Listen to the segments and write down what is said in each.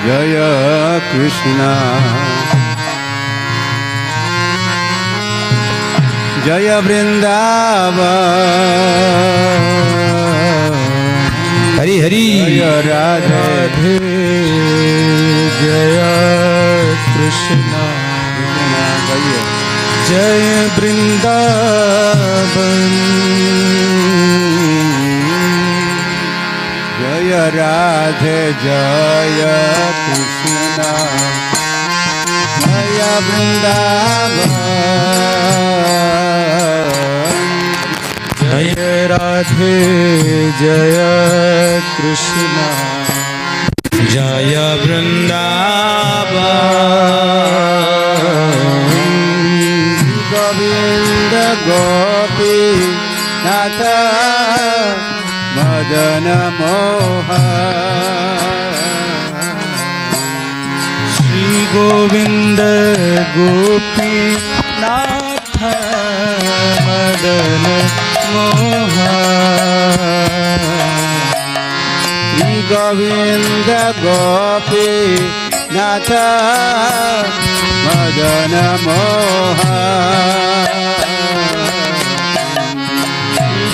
जय कृष्ण जय वृंदावन हरि हरि जय राधे जय कृष्ण जय वृंदावन जय राधे जय कृष्ण जय वृंदावन जय राधे जय कृष्ण जय वृंदावन गोविंद गोपी नाथ मदन मोहन श्री गोविंद गोपी नाथ मदन मोहन श्री गोविंद गोपी नाथ मदन मोहन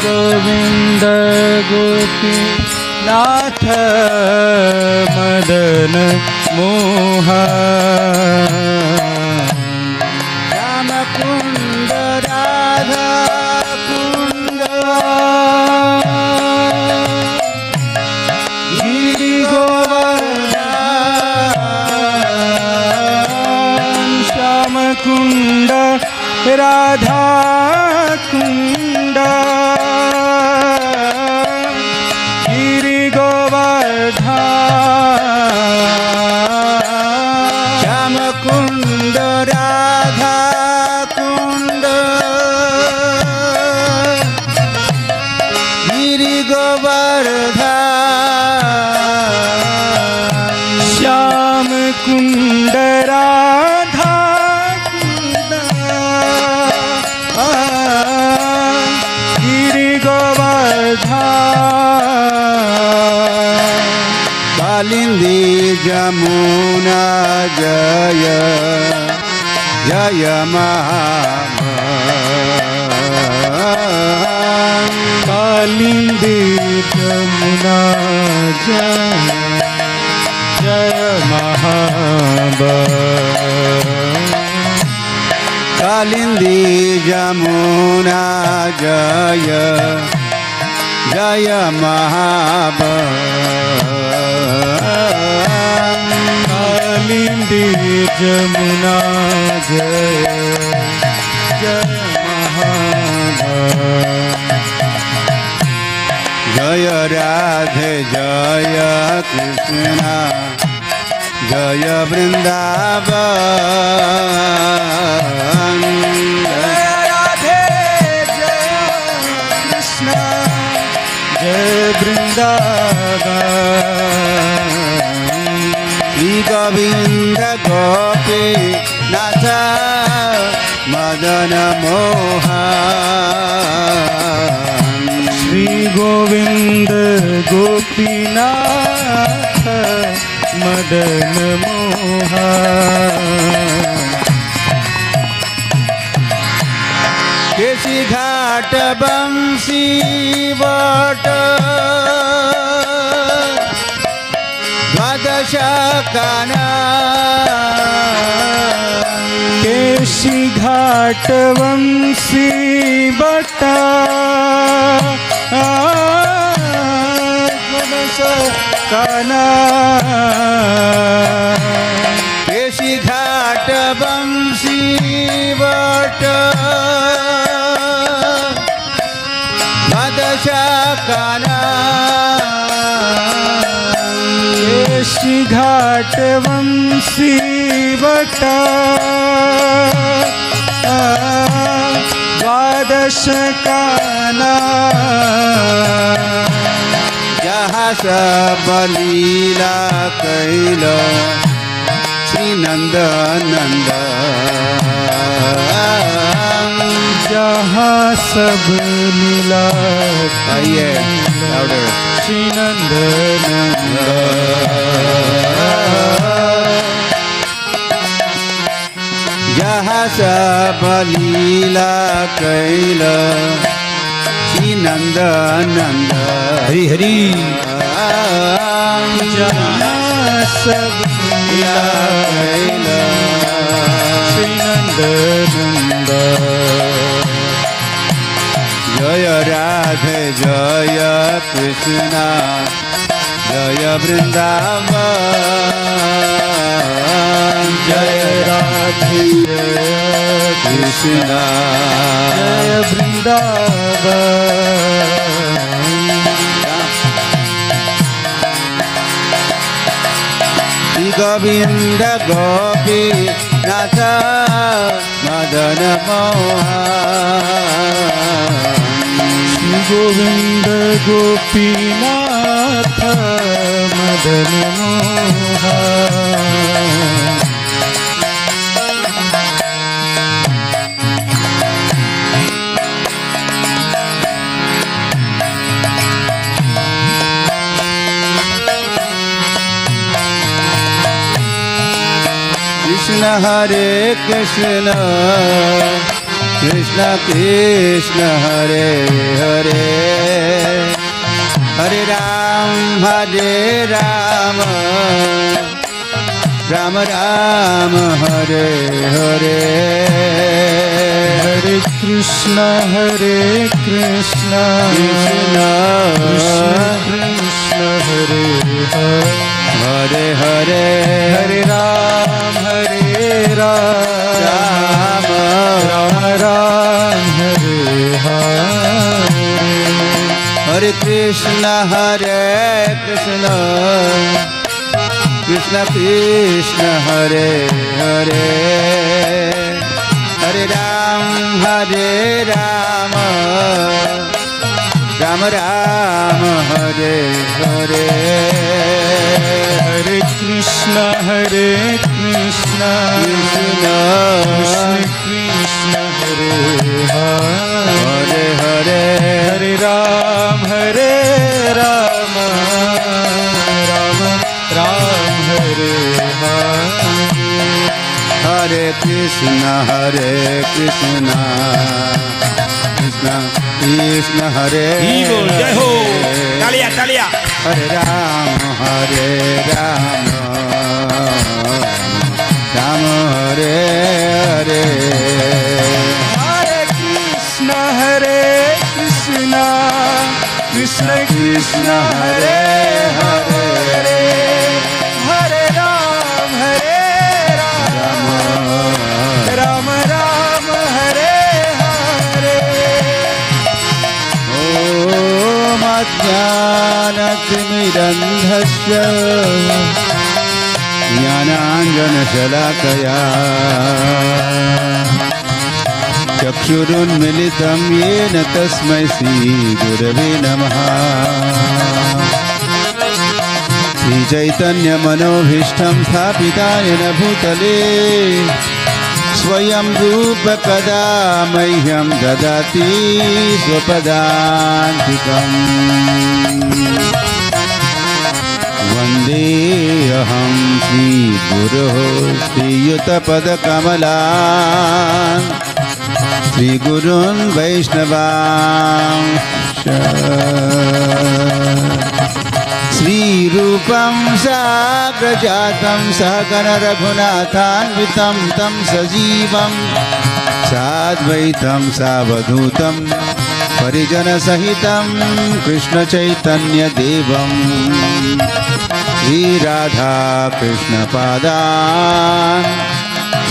गोविंद गोपी नाथ मदन मोहन श्याम कुंड राधा कुंड गिरि गोवर्धन श्याम कुंड राधा कुंड गिरि गोवर्धन श्याम कुंड राधा कुंड गिरि गोवर्धन श्याम कुंड राधा कुंड गिरि गोवर्धन कालिंदी जमुना जय जय महामन कालिंदी जमुना जय जय महाबल कालिंदी जमुना जय जय महाबल कालिंदी जमुना जय जय महाबल जय राधे जय कृष्ण जय वृंदावन जय राधे जय कृष्ण जय वृंदावन श्री गोविंद गोपी नाथ मदन मोहन श्री गोविंद गोपीनाथ मदन मोहन केसी घाट बंशी वट द्वादश काना केशी घाट वंशी बटा काना केसी घाट बंशी वट द्वादश काना केशी घाट वंशी बटा द्वादश काना जहाँ सब लीला कैल श्री नंद नंद जहाँ सब लीला आइए louder श्री नंद नंद सब लीला कैल श्री नंद नंद हरि हरि जहाँ सब लीला कैल श्री नंद नंद जय राधे जय कृष्णा जय वृंदावन जय राधे जय कृष्णा जय वृंदावन श्री गोविंद गोपी नाथ मदन मोहन श्री गोविंद गोपीनाथ मदन मोहन कृष्ण हरे कृष्ण कृष्ण कृष्ण हरे हरे हरे राम राम राम हरे हरे हरे कृष्ण कृष्ण कृष्ण हरे हरे हरे हरे हरे राम राम राम हरे हरे हरे कृष्ण कृष्ण कृष्ण हरे हरे हरे राम राम राम हरे हरे हरे कृष्ण कृष्ण कृष्ण हरे हरे हरे हरे राम राम राम हरे हरे कृष्ण कृष्ण कृष्ण हरे जय हो तालिया तालिया हरे राम राम हरे हरे हरे कृष्ण कृष्ण कृष्ण हरे हरे हरे राम राम राम हरे हरे ॐ अज्ञानतिमिरन्धस्य ज्ञानाञ्जनशलाकया चक्षुरुन्मिलितं येन तस्मै श्रीगुरवे नमः श्रीचैतन्यमनोभीष्टं स्थापिताय न भूतले स्वयं रूप कदा मह्यं ददाति स्वपदान्तिकम् वन्देऽहं श्रीगुरोः श्रीयुतपदकमलान् श्रीगुरून् वैष्णवांश्च श्रीरूपं साग्रजातं सहगण रघुनाथान्वितं तं सजीवं साद्वैतं सावधूतं परिजनसहितं कृष्णचैतन्यदेवं श्रीराधा कृष्णपादान्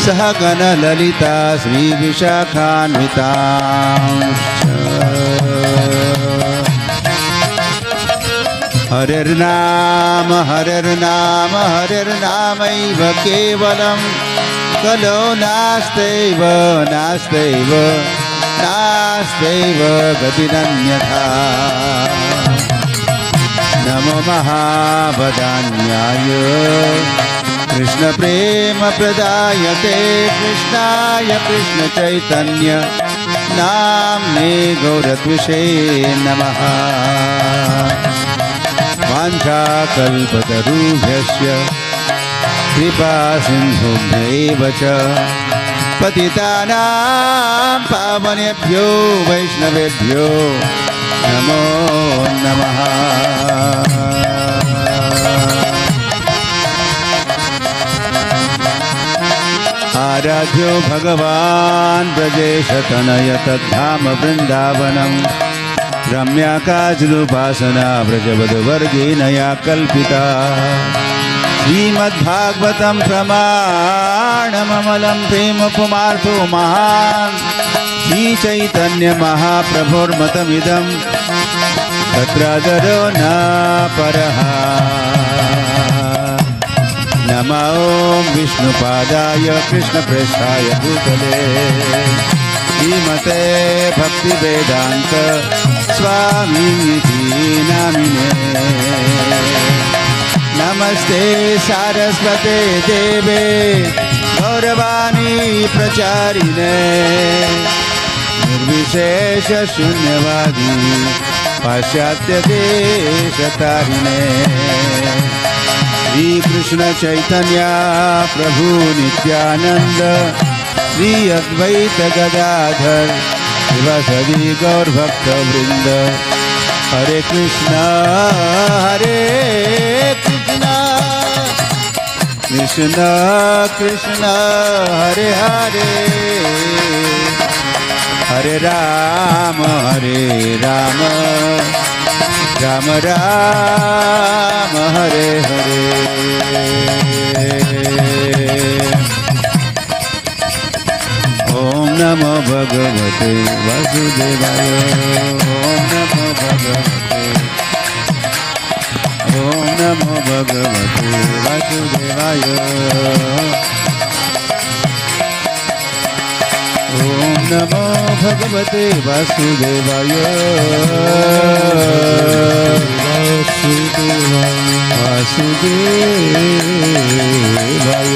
सहगण ललिता श्रीविशाखान्वितांश्च हरिर्नामैव केवलं कलो नास्त्यैव गतिरन्यथा नमो महावदान्याय कृष्णप्रेमप्रदायते कृष्णाय कृष्णचैतन्य नाम्ने गौरत्विषे नमः वाञ्छाकल्पतरुभ्यश्च कृपासिन्धुभ्यैव च पतितानां पावनेभ्यो वैष्णवेभ्यो नमो नमः। आराध्यो भगवान् ब्रजेशतनय तद्धाम वृन्दावनम् रम्या काजलुपासना व्रजवधवर्गेण या कल्पिता। श्रीमद्भागवतं प्रमाणममलं प्रेमपुमार्थो महान् श्रीचैतन्यमहाप्रभुर्मतमिदं तत्रादरो न परः। नमो विष्णुपादाय कृष्णप्रेष्ठाय भूतले श्रीमते भक्तिवेदान्त स्वामिनिधि नामिने। नमस्ते सारस्वते देवे गौरवाणी प्रचारिणे निर्विशेष शून्यवादी पाश्चात्य देशतारिणे। श्री कृष्ण चैतन्य प्रभु नित्यानंद श्री अद्वैत गदाधर शिवासदि गौर भक्त वृंद। हरे कृष्णा कृष्णा कृष्णा हरे हरे हरे राम राम राम हरे हरे। ओम नमो भगवते वासुदेवाय। ओम नमो भगवते वासुदेवाय। ओम नमो भगवते वासुदेवाय। वासुदेवाय।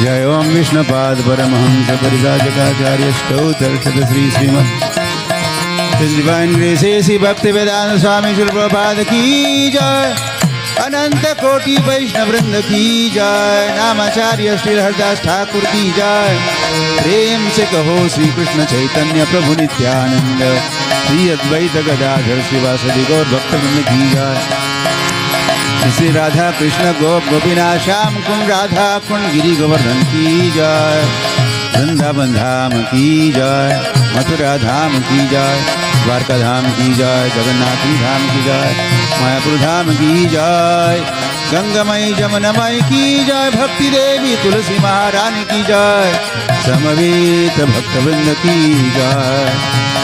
जय ओम विष्णुपाद परमहंस परिव्राजकाचार्य स्तोत्र श्री श्रीमद् डिवाइन ग्रेस श्री भक्ति वेदांत स्वामी श्री प्रभुपाद की जय। अनंत कोटि वैष्णव वृंद की जय। नामाचार्य श्री हरदास ठाकुर की जय। प्रेम से कहो श्री कृष्ण चैतन्य प्रभु नित्यानंद श्री अद्वैत गदाधर शिवासदि गौर भक्तवृंद की जय। श्री राधा कृष्ण गोप गोपीनाथ श्याम कुंड राधा कुंड गिरि गोवर्धन की जय। वृंदावन धाम की जय। मथुरा धाम की जय। द्वारका धाम की जय। जगन्नाथी धाम की जय। मायापुर धाम की जय। गंगामयी जमुनामयी की जय। भक्ति देवी तुलसी महारानी की जय। समवेत भक्तवृंद की जय।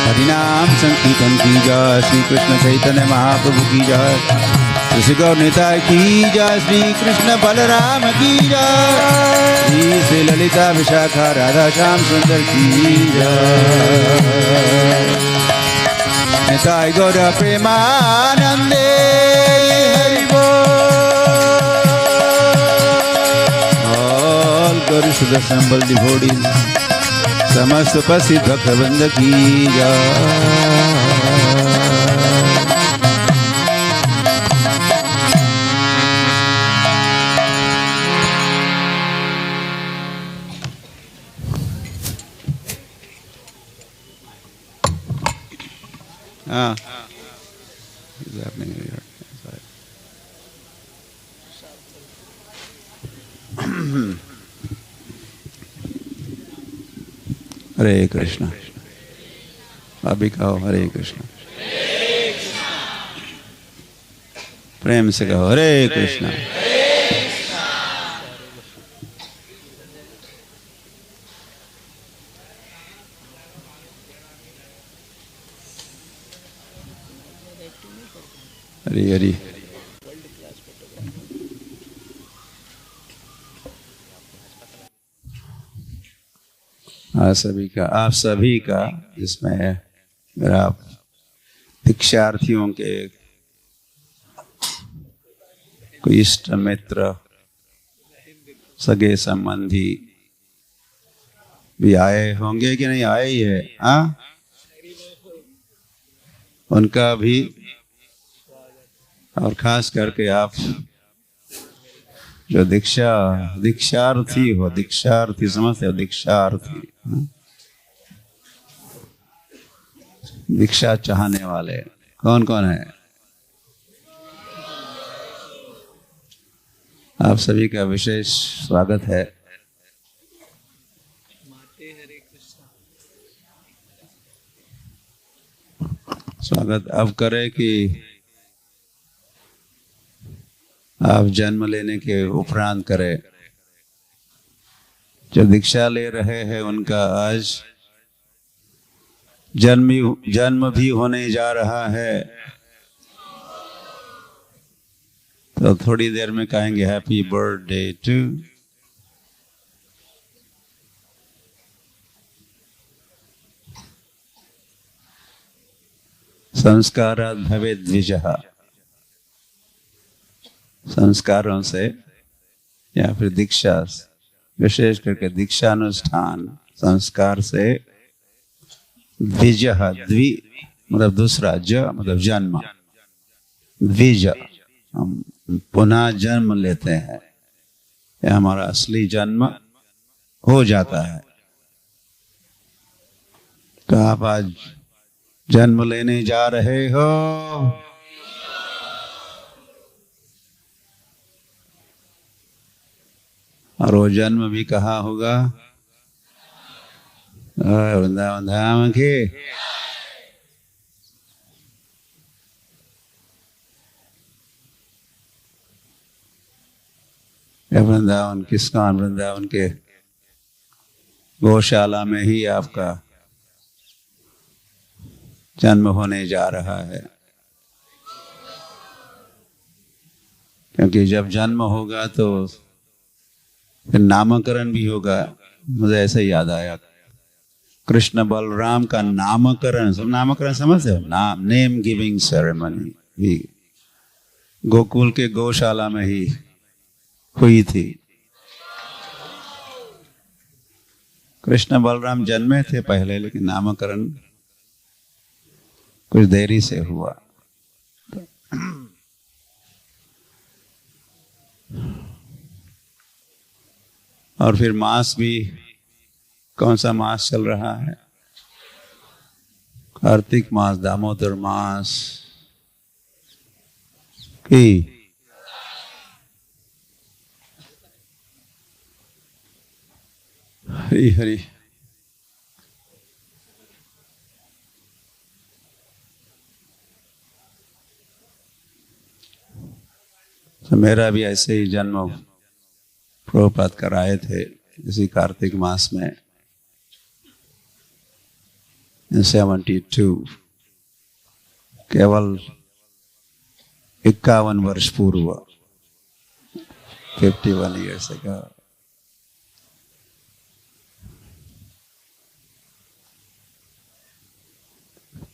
हरिनाम संकीर्तन की जय। श्री कृष्ण चैतन्य महाप्रभु की जय। श्री गौर निताय की जय। श्री कृष्ण बलराम की जय। श्री ललिता विशाखा राधा श्याम सुंदर की जय। निताय गौर प्रेमानंदे हरि बोल। ऑल गौरी शुद्ध assembled devotees समस्त उपस्थित भक्तवृंद की जय। हरे कृष्ण। अभी कहो हरे कृष्ण। प्रेम से कहो हरे कृष्ण। हरी हरी। आप सभी का जिसमें मेरा दीक्षार्थियों के कोई इष्ट मित्र सगे संबंधी भी आए होंगे कि नहीं आए ही है। उनका भी और खास करके आप जो दीक्षार्थी हो, दीक्षार्थी समझते हो, दीक्षार्थी, दीक्षा चाहने वाले कौन कौन है? आप सभी का विशेष स्वागत है। स्वागत अब करें कि आप जन्म लेने के उपरांत करें। जो दीक्षा ले रहे हैं उनका आज जन्म भी होने जा रहा है, तो थोड़ी देर में कहेंगे हैप्पी बर्थडे टू। संस्कारात् भवेद् द्विजः, संस्कारों से या फिर दीक्षा, विशेष करके दीक्षानुष्ठान संस्कार से, द्विजः, द्वि मतलब दूसरा, ज मतलब जन्म, द्विज हम पुनः जन्म लेते हैं, यह हमारा असली जन्म हो जाता है। तो आप आज जन्म लेने जा रहे हो, और वो जन्म भी कहाँ होगा? वृंदावन धाम के। वृंदावन किसका? वृंदावन के गौशाला में ही आपका जन्म होने जा रहा है। क्योंकि जब जन्म होगा तो फिर नामकरण भी होगा। मुझे ऐसे याद आया, कृष्ण बलराम का नामकरण, सब नामकरण समझते हो, नाम, नेम गिविंग सेरेमनी भी गोकुल के गौशाला में ही हुई थी। कृष्ण बलराम जन्मे थे पहले, लेकिन नामकरण कुछ देरी से हुआ। और फिर मास भी, कौन सा मास चल रहा है? कार्तिक मास, दामोदर मास की हरी हरी। तो मेरा भी ऐसे ही जन्म प्रभुपाद कराए थे इसी कार्तिक मास में 72, केवल 51 वर्ष पूर्व, 51 ईयर्स अगो।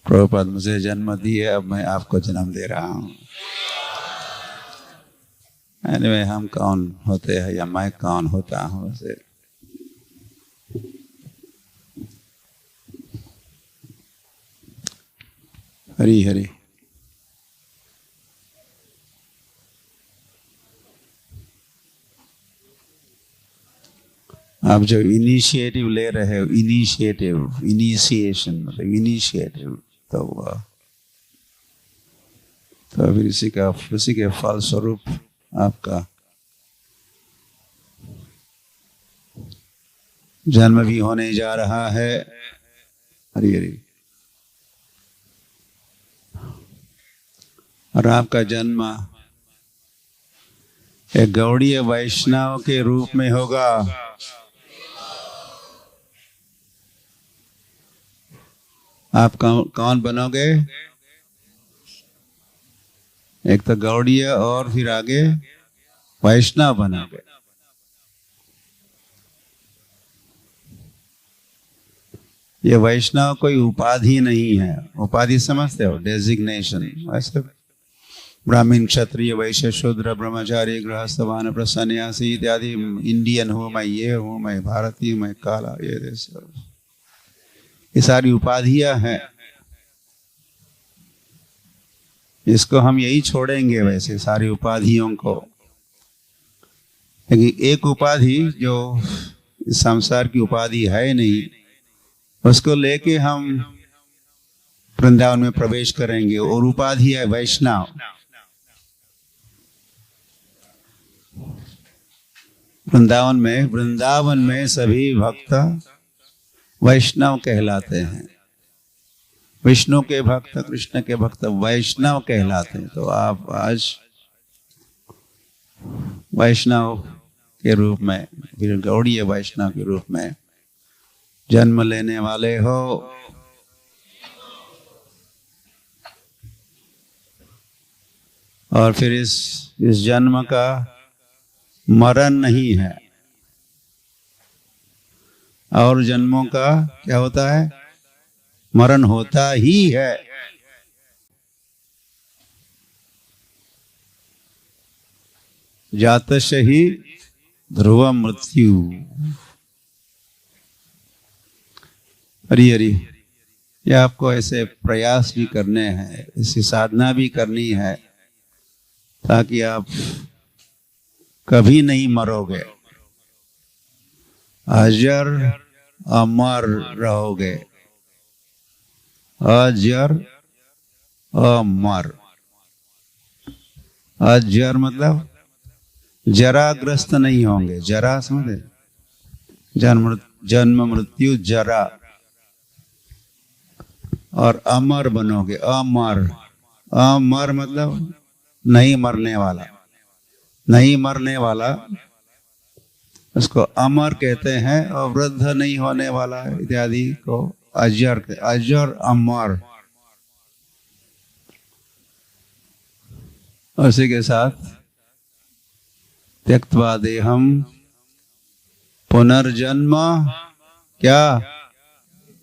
प्रभुपाद मुझे जन्म दिए, अब मैं आपको जन्म दे रहा हूं। Anyway, हम कौन होते हैं या मैं कौन होता हूं वैसे। हरी हरी। आप जो इनिशिएटिव ले रहे हो, इनिशिएशन मतलब इनिशिएटिव, तो फिर इसी के फल स्वरूप आपका जन्म भी होने जा रहा है। हरी हरी। और आपका जन्म एक गौड़ीय वैष्णव के रूप में होगा। आप कौन बनोगे? एक तो गौड़ीय और फिर आगे वैष्णव बनोगे। ये वैष्णव कोई उपाधि नहीं है। उपाधि समझते हो? डेजिग्नेशन। वैसे ब्राह्मण, क्षत्रिय, वैश्य, शूद्र, ब्रह्मचारी, गृहस्थ, वानप्रस्थ, सन्यासी इत्यादि, इंडियन हूँ मैं, ये हूँ मैं, भारतीय, मैं काला, ये सारी उपाधियां हैं। इसको हम यही छोड़ेंगे वैसे सारी उपाधियों को। लेकिन एक उपाधि जो इस संसार की उपाधि है नहीं, उसको लेके हम वृंदावन में प्रवेश करेंगे, और उपाधि है वैष्णव। वृंदावन में सभी भक्त वैष्णव कहलाते हैं। विष्णु के भक्त, कृष्ण के भक्त वैष्णव कहलाते हैं। तो आप आज वैष्णव के रूप में, गौड़ीय वैष्णव के रूप में जन्म लेने वाले हो। और फिर इस जन्म का मरण नहीं है, और जन्मों का क्या होता है? मरण होता ही है। जातस्य ही ध्रुव मृत्यु। हरि हरि, ये आपको ऐसे प्रयास भी करने हैं, ऐसी साधना भी करनी है, ताकि आप कभी नहीं मरोगे, अजर अमर रहोगे। अजर अमर। अजर मतलब जराग्रस्त नहीं होंगे। जरा समझे? जन्म मृत्यु जरा। और अमर बनोगे। अमर। अमर मतलब नहीं मरने वाला। नहीं मरने वाला उसको अमर कहते हैं, और वृद्ध नहीं होने वाला इत्यादि को अजर। अजर अमर। उसी के साथ त्यक्त्वा देहम पुनर्जन्म क्या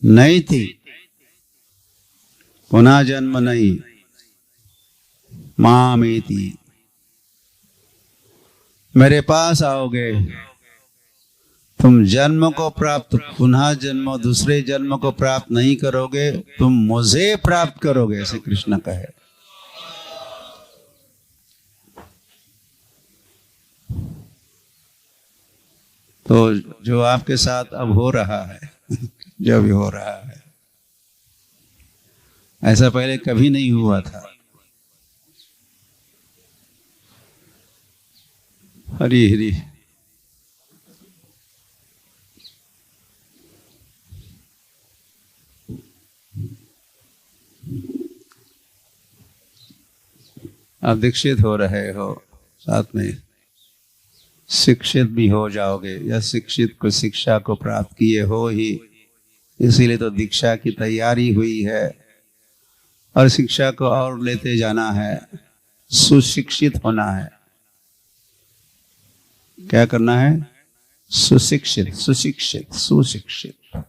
नहीं थी, पुनः जन्म नहीं, मामेति। मेरे पास आओगे, तुम जन्म को प्राप्त, पुनः जन्म, दूसरे जन्म को प्राप्त नहीं करोगे, तुम मुझे प्राप्त करोगे, ऐसे कृष्ण कहे। तो जो आपके साथ अब हो रहा है, जो भी हो रहा है, ऐसा पहले कभी नहीं हुआ था। हरि हरि। आप दीक्षित हो रहे हो, साथ में शिक्षित भी हो जाओगे, या शिक्षित को शिक्षा को प्राप्त किए हो ही, इसीलिए तो दीक्षा की तैयारी हुई है, और शिक्षा को और लेते जाना है, सुशिक्षित होना है। क्या करना है? सुशिक्षित, सुशिक्षित, सुशिक्षित।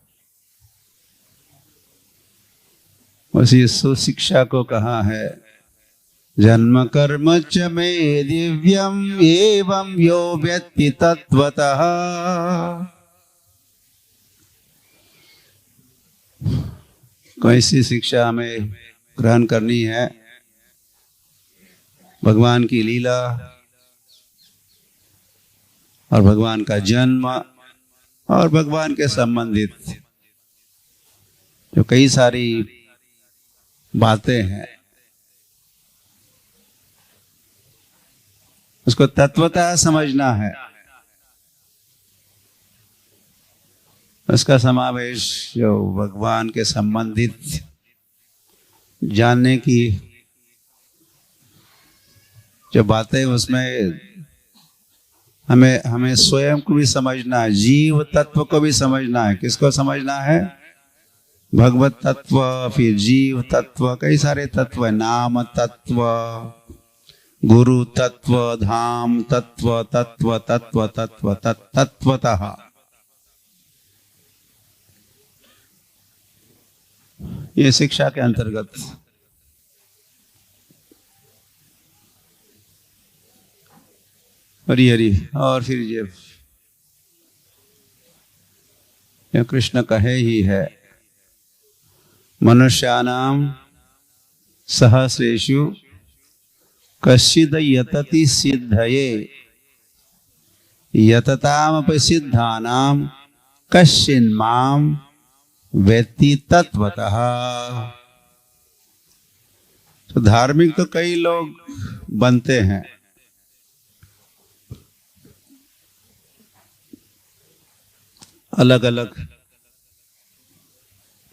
उसी सुशिक्षा को कहा है, जन्म कर्म च मे दिव्यम एवं यो व्यक्ति तत्वतः। कैसी शिक्षा हमें ग्रहण करनी है? भगवान की लीला और भगवान का जन्म और भगवान के संबंधित जो कई सारी बातें हैं, उसको तत्वतः समझना है। उसका समावेश जो भगवान के संबंधित जानने की जो बातें, उसमें हमें स्वयं को भी समझना है, जीव तत्व को भी समझना है। किसको समझना है? भगवत तत्व, फिर जीव तत्व, कई सारे तत्व है। नाम तत्व, गुरु तत्व, धाम तत्व, तत्व तत्व तत्व तत्वतः। ये शिक्षा के अंतर्गत हरि हरि। और फिर ये कृष्ण कहे ही है, मनुष्यानाम सहस्रेषु कश्चिद यतति सिद्धये यततामपि सिद्धानाम कश्चिन्माम वेत्ति तत्वतः। तो धार्मिक तो कई लोग बनते हैं, अलग अलग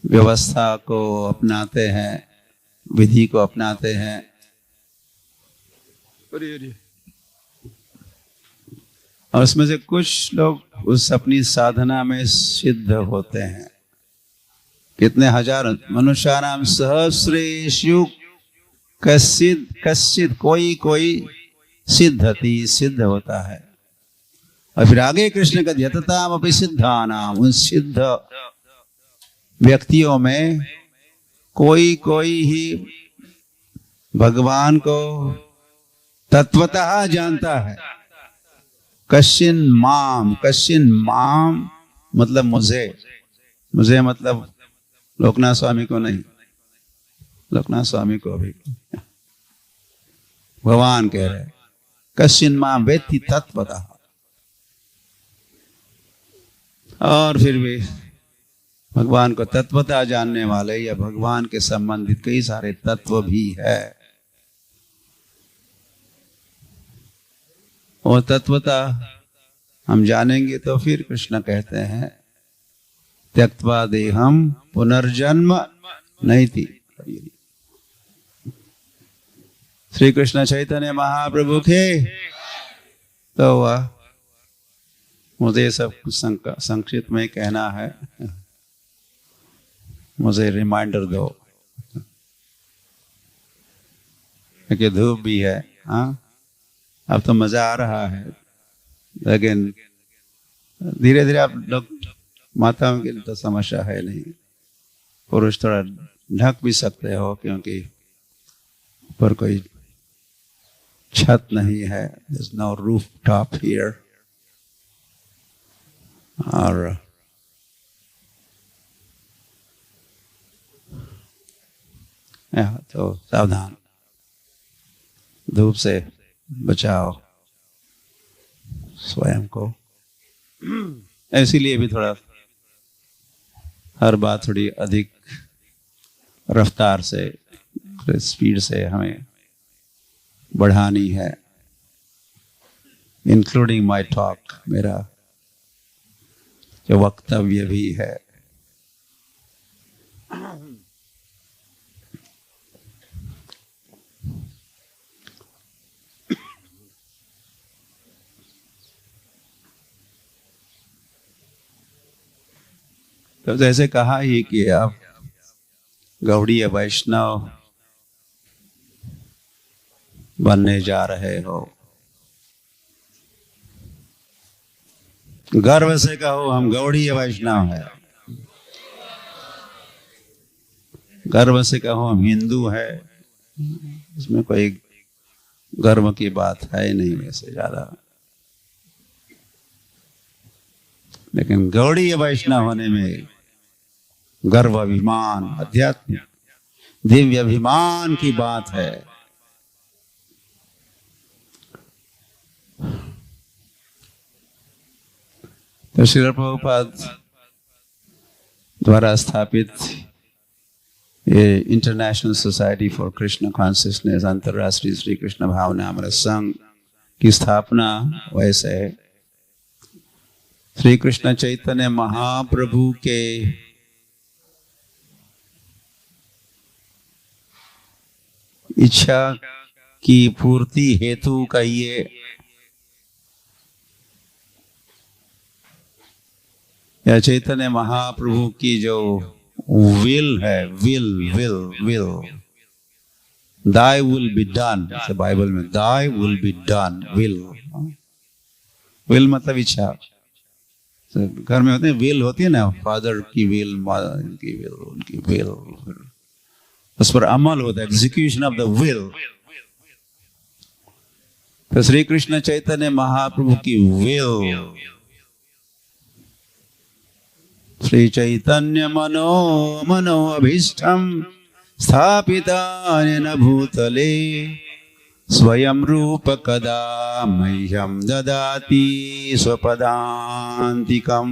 व्यवस्था को अपनाते हैं, विधि को अपनाते हैं, और उसमें से कुछ लोग उस अपनी साधना में सिद्ध होते हैं। कितने हजार मनुष्यानाम सहस्रेषु कश्चित् कश्चित्, कोई कोई सिद्धति, सिद्ध होता है। और फिर आगे कृष्ण का यतताम अपि सिद्धानाम, उन सिद्ध व्यक्तियों में कोई कोई ही भगवान को तत्वतः जानता है। कश्चिन माम, कश्चिन माम मतलब मुझे, मुझे मतलब लोकनाथ स्वामी को नहीं, लोकनाथ स्वामी को भी भगवान कह रहे, कश्चिन माम वेत्ति तत्वतः। और फिर भी भगवान को तत्वतः जानने वाले या भगवान के संबंधित कई सारे तत्व भी है। वो तत्वतः हम जानेंगे तो फिर कृष्ण कहते हैं त्यक्त्वा देहम पुनर्जन्म नहीं थी। श्री कृष्ण चैतन्य महाप्रभु के तो वह मुझे सब कुछ संक्षिप्त में कहना है, मुझे रिमाइंडर दो कि धूप भी है। हाँ, अब तो मजा आ रहा है, लेकिन धीरे धीरे आप लोग, माताओं के लिए तो समस्या है नहीं, पुरुष थोड़ा ढक भी सकते हो क्योंकि ऊपर कोई छत नहीं है, there's no rooftop here। और तो सावधान, धूप से बचाओ स्वयं को। इसीलिए भी थोड़ा हर बात थोड़ी अधिक रफ्तार से, स्पीड से हमें बढ़ानी है, इंक्लूडिंग माय टॉक, मेरा जो वक्तव्य भी है। तो जैसे कहा ही कि आप गौड़ीय वैष्णव बनने जा रहे हो, गर्व से कहो हम गौड़ीय वैष्णव है, गर्व से कहो हम हिंदू है, इसमें कोई गर्व की बात है नहीं वैसे ज्यादा। लेकिन गौड़ीय वैष्णव होने में गर्व, अभिमान, अध्यात्म, दिव्य अभिमान की बात है। तो श्रील प्रभुपाद द्वारा स्थापित ये international society for Krishna consciousness, अंतरराष्ट्रीय श्री कृष्ण भावना अमृत संघ की स्थापना वैसे श्री कृष्ण चैतन्य महाप्रभु के इच्छा की पूर्ति हेतु कहिए या चैतन्य महाप्रभु की जो विल है, will will will, thy will be done, Bible में thy will be done, will, will मतलब इच्छा। घर में होते हैं विल होती है ना, फादर की विल, मदर की विल, उनकी विल, उस पर अमल होता है, एग्जीक्यूशन ऑफ द विल। तो श्री कृष्ण चैतन्य महाप्रभु की विल, श्री चैतन्य मनो अभीष्टम स्थापिता येन भूतले स्वयं रूप कदा मह्यम ददाति स्वपदांतिकम।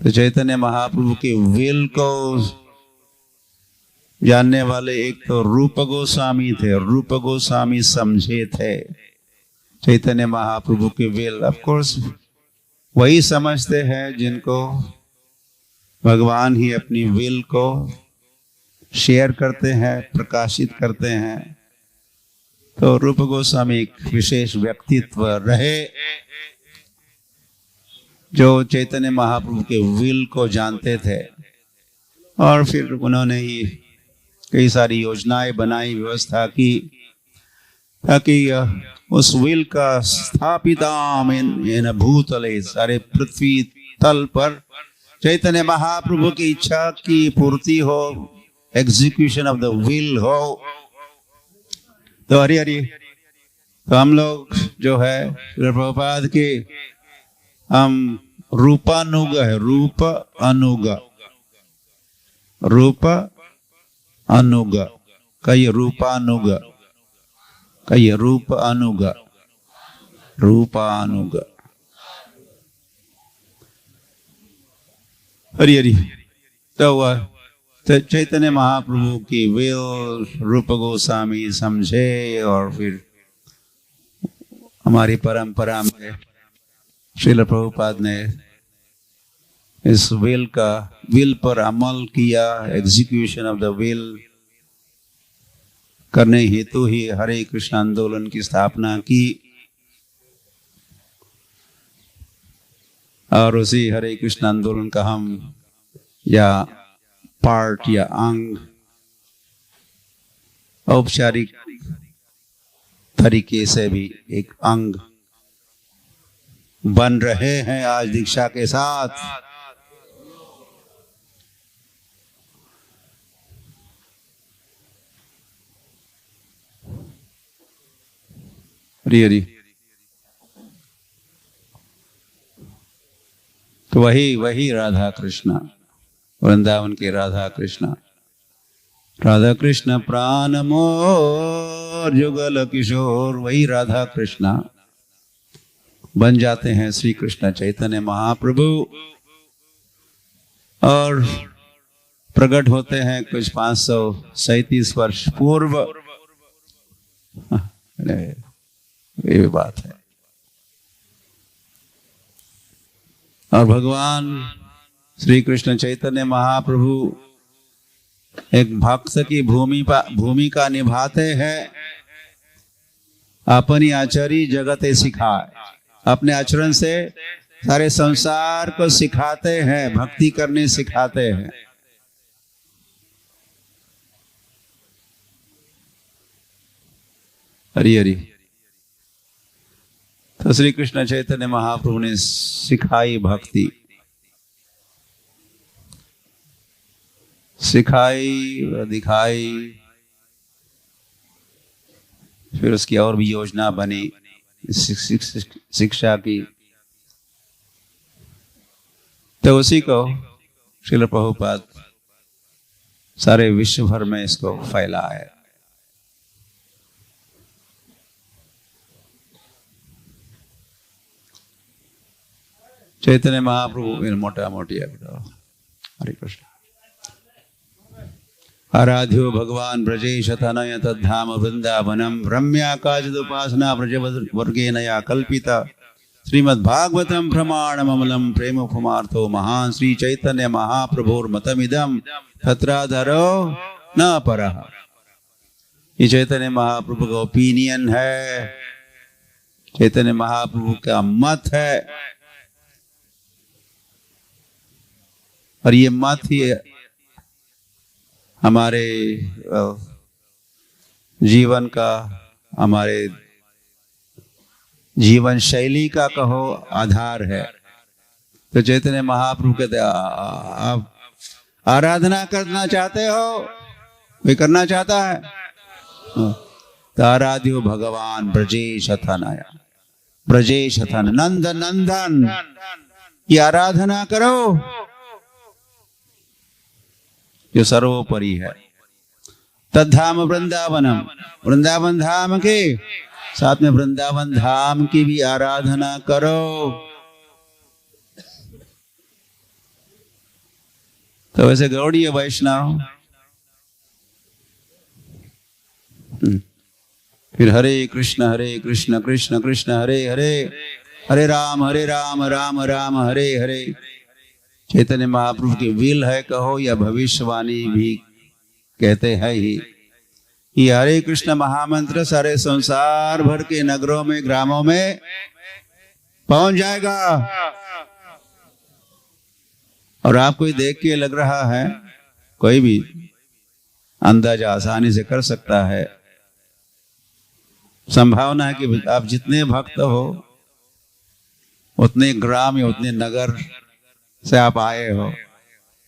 तो चैतन्य महाप्रभु के विल को जानने वाले एक तो रूप गोस्वामी थे। रूप गोस्वामी समझे थे चैतन्य महाप्रभु के विल। ऑफ कोर्स वही समझते हैं जिनको भगवान ही अपनी विल को शेयर करते हैं, प्रकाशित करते हैं। तो रूप गोस्वामी एक विशेष व्यक्तित्व रहे जो चैतन्य महाप्रभु के विल को जानते थे, और फिर उन्होंने ही कई सारी योजनाएं बनाई, व्यवस्था की, ताकि उस विल का स्थापिताम इन भूतले, सारे पृथ्वी तल पर चैतन्य महाप्रभु की इच्छा की पूर्ति हो, एग्जीक्यूशन ऑफ द विल हो। तो हरि हरि, तो हम लोग जो है प्रभुपाद के हम रूपानुग है, रूप अनुग, रूप अनुग, कई रूपानुग, कई रूप अनुग, रूपानुग। हरि हरि। तो वह चैतन्य महाप्रभु की विल रूप गोस्वामी समझे, और फिर हमारी परंपरा में श्रील प्रभुपाद ने इस विल पर अमल किया। एग्जीक्यूशन ऑफ द विल करने हेतु ही हरे कृष्ण आंदोलन की स्थापना की, और उसी हरे कृष्ण आंदोलन का हम या पार्ट या अंग औपचारिक तरीके से भी एक अंग बन रहे हैं आज दीक्षा के साथ। हरि हरि। तो वही राधा कृष्ण, वृंदावन के राधा कृष्ण, राधा कृष्ण प्राण मोर जुगल किशोर, वही राधा कृष्ण बन जाते हैं श्री कृष्ण चैतन्य महाप्रभु, और प्रकट होते हैं कुछ 537 वर्ष पूर्व। ये बात है। और भगवान श्री कृष्ण चैतन्य महाप्रभु एक भक्त की भूमिका निभाते हैं। अपनी आचरी जगते सिखाए, अपने आचरण से सारे संसार को सिखाते हैं, भक्ति करने सिखाते हैं। हरि हरि। तो श्री कृष्ण चैतन्य महाप्रभु ने सिखाई भक्ति, सिखाई, दिखाई, फिर उसकी और भी योजना बनी शिक्षा की। तो उसी को श्रील प्रभुपाद सारे विश्व भर में इसको फैलाए। चैतन्य महाप्रभु मोटा मोटी हरे कृष्ण। आराध्यो भगवान ब्रजेश तनय तद्धाम वृंदावनम रम्याकाचिदुपासना ब्रजवर्गे नया कल्पिता श्रीमद्भागवतम प्रमाणममलम प्रेम कुमार्थो महान श्री चैतन्य महाप्रभुर्मतमिदम तत्राधरो न परः। ये चैतन्य महाप्रभु का ओपिनियन है, चैतन्य महाप्रभु का मत है, और ये मत ही हमारे जीवन का, हमारे जीवन शैली का कहो आधार है। तो चैतन्य महाप्रभु कहते आप आराधना करना चाहते हो, कोई करना चाहता है तो आराध्यो भगवान ब्रजेश तनय, ब्रजेश तनय नंद नंदन, ये आराधना करो जो सर्वोपरि है। तद्धाम वृंदावनम, वृंदावन धाम के साथ में वृंदावन धाम की भी आराधना करो। तो वैसे गौड़ीय वैष्णव फिर हरे कृष्ण कृष्ण कृष्ण हरे हरे, हरे राम राम राम हरे हरे। चैतन्य महाप्रभु की विल है कहो या भविष्यवाणी भी कहते हैं ही, ये हरे कृष्ण महामंत्र सारे संसार भर के नगरों में ग्रामों में पहुंच जाएगा। और आपको ही देख के लग रहा है, कोई भी अंदाजा आसानी से कर सकता है, संभावना है कि आप जितने भक्त उतने ग्राम या उतने नगर से आप आए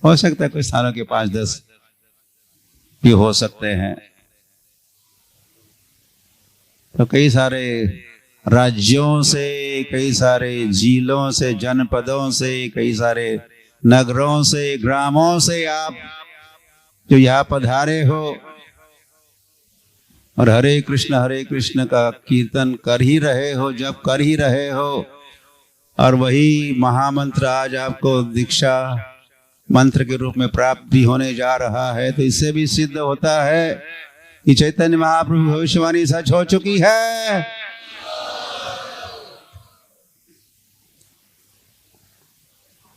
हो सकता है कुछ स्थानों के 5-10 भी हो सकते हैं। तो कई सारे राज्यों से, कई सारे जिलों से, जनपदों से, कई सारे नगरों से, ग्रामों से आप जो यहाँ पधारे हो और हरे कृष्ण का कीर्तन कर ही रहे हो, जब कर ही रहे हो, और वही महामंत्र आज आपको दीक्षा मंत्र के रूप में प्राप्त भी होने जा रहा है, तो इससे भी सिद्ध होता है कि चैतन्य महाप्रभु भविष्यवाणी सच हो चुकी है।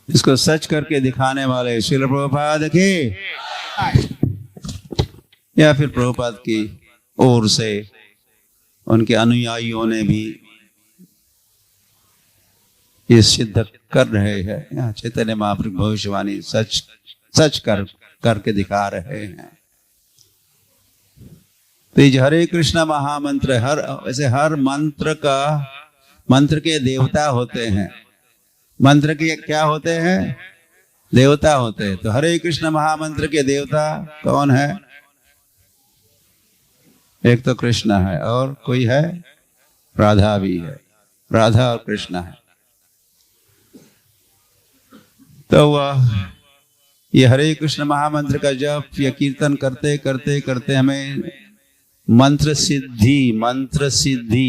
इसको सच करके दिखाने वाले श्रील प्रभुपाद के या फिर प्रभुपाद की ओर से उनके अनुयायियों ने भी ये सिद्ध कर रहे हैं। यहाँ चैतन्य महाप्रभु भविष्यवाणी सच करके दिखा रहे हैं। तो ये हरे कृष्ण महामंत्र, वैसे हर मंत्र के देवता होते हैं। मंत्र के क्या होते हैं? देवता होते हैं। तो हरे कृष्ण महामंत्र के देवता कौन है? एक तो कृष्ण है और कोई है, राधा भी है। राधा और कृष्ण है। तो वह ये हरे कृष्ण महामंत्र का जप या कीर्तन करते करते करते हमें मंत्र सिद्धि,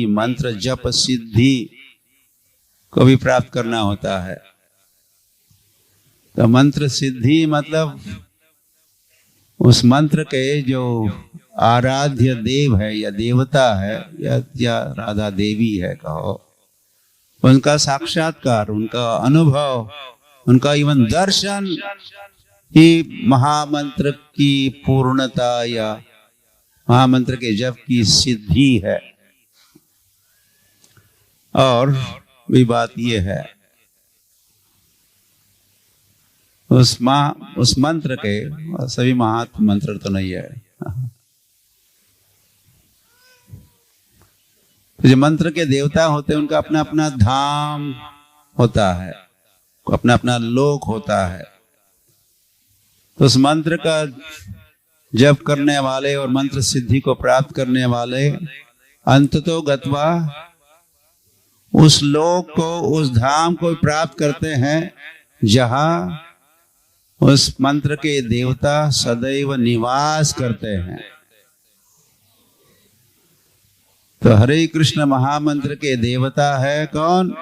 मंत्र जप सिद्धि को भी प्राप्त करना होता है। तो मंत्र सिद्धि मतलब उस मंत्र के जो आराध्य देव है या देवता है या राधा देवी है कहो, उनका साक्षात्कार, उनका अनुभव, उनका इवन दर्शन ही महामंत्र की पूर्णता या महामंत्र के जप की सिद्धि है। और भी बात यह है, उस मंत्र के सभी महात्म मंत्र तो नहीं है। तो जो मंत्र के देवता होते हैं उनका अपना अपना धाम होता है, अपना अपना लोक होता है। तो उस मंत्र का जप करने वाले और मंत्र सिद्धि को प्राप्त करने वाले अंततो गत्वा उस लोक को, उस धाम को प्राप्त करते हैं जहां उस मंत्र के देवता सदैव निवास करते हैं। तो हरे कृष्ण महामंत्र के देवता है कौन?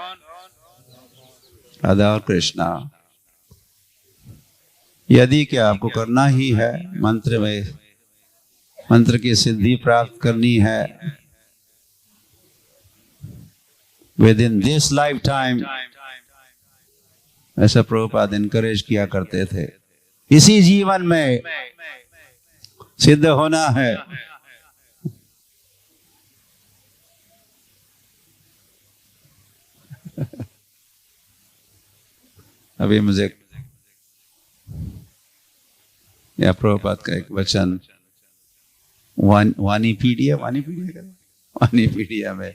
राधा और कृष्णा। यदि क्या आपको करना ही है, मंत्र की सिद्धि प्राप्त करनी है with in this life time, ऐसा प्रभुपाद इनकरेज किया करते थे। इसी जीवन में सिद्ध होना है। अभी मुझे या प्रभुपाद का एक वचन वानीपीडिया में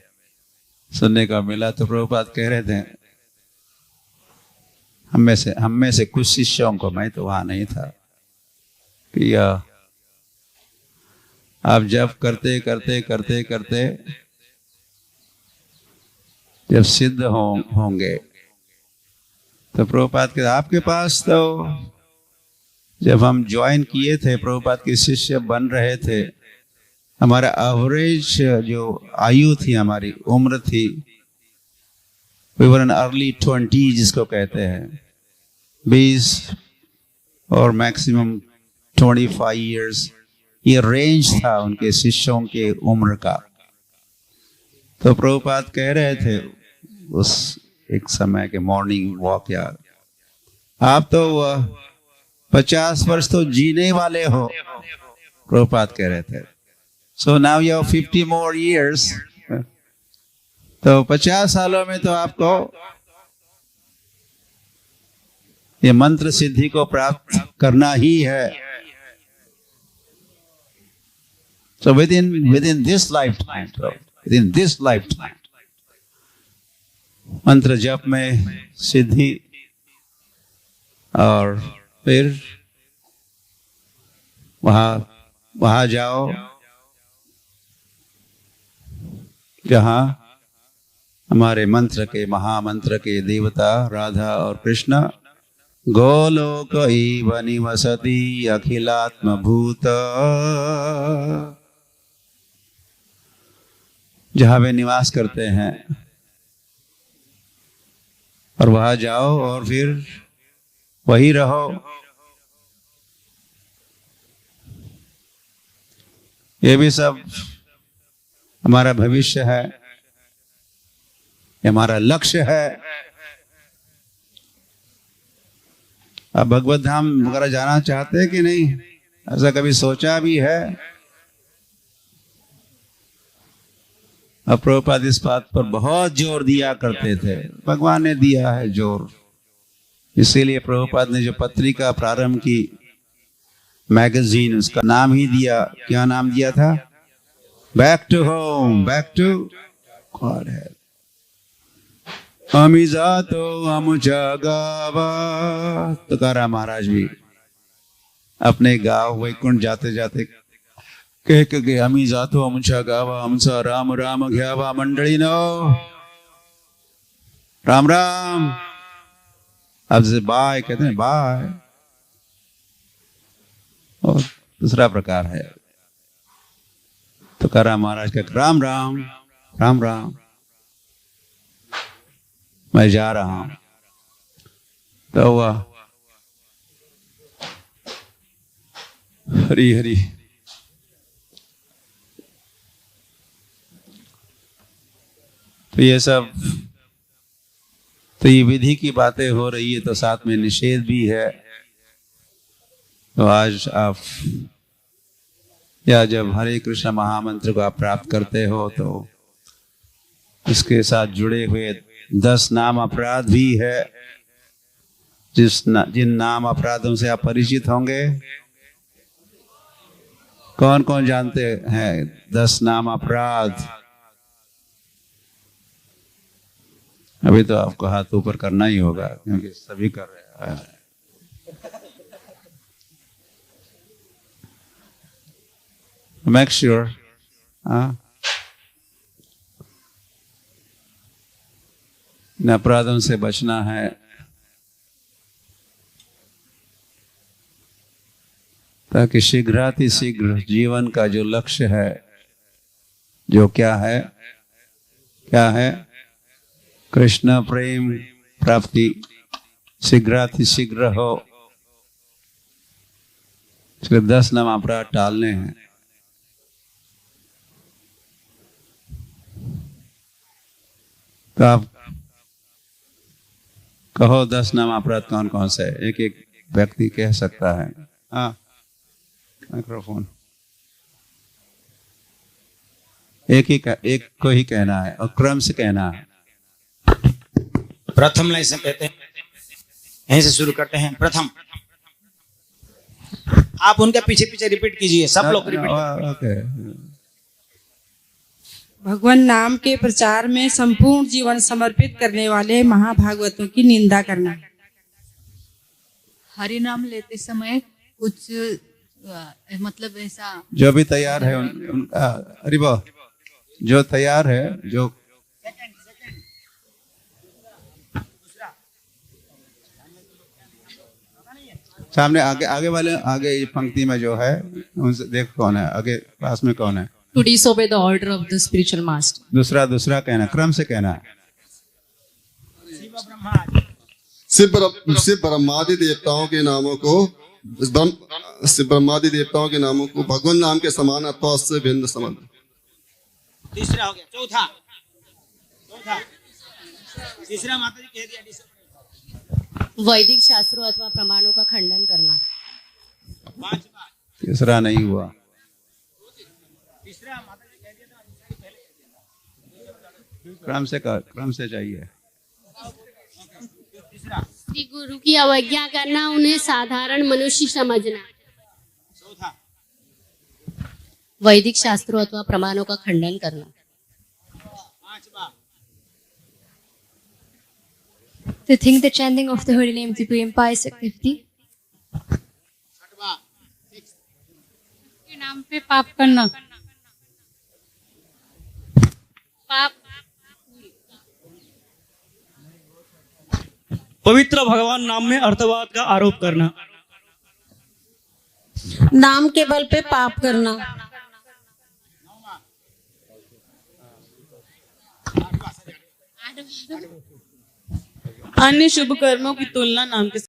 सुनने का मिला। तो प्रभुपाद कह रहे थे, हम में से कुछ शिष्यों को, मैं तो वहां नहीं था, कि आप जब करते करते करते करते जब सिद्ध होंगे तो प्रभुपाद के आपके पास तो जब हम ज्वाइन किए थे, प्रभुपाद के शिष्य बन रहे थे, हमारा एवरेज जो आयु थी, हमारी उम्र थी, वी वर इन अर्ली 20 जिसको कहते हैं, 20 और मैक्सिमम 25 इयर्स, ये रेंज था उनके शिष्यों के उम्र का। तो प्रभुपाद कह रहे थे उस एक समय के मॉर्निंग वॉक, यार आप तो 50 वर्ष तो जीने वाले हो, प्रभुपाद कह रहे थे। So now you have 50 more years, तो 50 सालों में तो आपको ये मंत्र सिद्धि को प्राप्त करना ही है। So within this lifetime, मंत्र जप में सिद्धि, और फिर वहां जाओ जहां हमारे मंत्र के, महामंत्र के देवता राधा और कृष्ण गोलोक इव निवसति अखिलात्म भूत, जहां वे निवास करते हैं, और वहां जाओ और फिर वही रहो। ये भी सब हमारा भविष्य है, हमारा लक्ष्य है। आप भगवत धाम वगैरह जाना चाहते हैं कि नहीं? ऐसा कभी सोचा भी है? अब प्रभुपाद इस बात पर बहुत जोर दिया करते थे, भगवान ने दिया है जोर। इसीलिए प्रभुपाद ने जो पत्रिका प्रारंभ की, मैगजीन, उसका नाम ही दिया, क्या नाम दिया था? Back to home, back to God है। अमी जातो अमुचा गावा, तुकाराम महाराज भी अपने गांव वैकुंठ जाते जाते कह के अमी जातो अमुचा गावा, हमसा राम राम घ्यावा मंडली नो, राम राम। अब से बाय कहते हैं, बाय। और दूसरा प्रकार है, तुकाराम महाराज का राम राम, राम राम, मैं जा रहा हूं। तो वह हरी हरी, तो ये सब, तो ये विधि की बातें हो रही है, तो साथ में निषेध भी है। तो आज आप, या जब हरे कृष्ण महामंत्र को आप प्राप्त करते हो, तो इसके साथ जुड़े हुए 10 नाम अपराध भी है, जिन नाम अपराधों से आप परिचित होंगे। कौन कौन जानते हैं 10 नाम अपराध? अभी तो आपको हाथ ऊपर करना ही होगा, क्योंकि सभी कर रहे हैं। Make sure, इन अपराधों से बचना है। ताकि शीघ्र जीवन का जो लक्ष्य है, जो क्या है, क्या है? कृष्ण प्रेम प्राप्ति शीघ्र हो। इसलिए 10 नाम अपराध टालने हैं। तो आप कहो 10 नाम अपराध कौन कौन से? एक एक व्यक्ति कह सकता है। हाँ, माइक्रोफोन एक को ही कहना है और क्रम से कहना है। प्रथम लाइन से कहते हैं, यहीं से शुरू करते हैं। प्रथम, आप उनके पीछे पीछे रिपीट कीजिए, सब लोग रिपीट। ओके। भगवान नाम के प्रचार में संपूर्ण जीवन समर्पित करने वाले महाभागवतों की निंदा करना। हरि नाम लेते समय कुछ मतलब ऐसा, जो भी तैयार है उनका, अरे वाह, जो तैयार है, जो सामने आगे आगे वाले आगे ये पंक्ति में जो है उनसे देख कौन है आगे पास में कौन है। To disobey the order of the spiritual master. दूसरा कहना क्रम से कहना है। शिव ब्रह्मादि देवताओं के नामों को शिव ब्रह्मादि देवताओं के नामों को भगवान नाम के समान अथवा उससे भिन्न समझ। तीसरा हो गया। चौथा तीसरा माता जी कह दिया। वैदिक शास्त्रों अथवा प्रमाणों का खंडन करना। पांचवा तीसरा नहीं हुआ। तीसरा माता जी कह दिया। क्रम से चाहिए। श्री गुरु की अवज्ञा करना, उन्हें साधारण मनुष्य समझना। चौथा वैदिक शास्त्रों अथवा प्रमाणों का खंडन करना। पांचवा To think the chanting of the holy name to be impious activity. छठवा के नाम पे पाप करना। पाप पवित्र भगवान नाम में अर्थवाद का आरोप करना। नाम के बल पे पाप करना। अन्य शुभ कर्मों की तुलना नाम के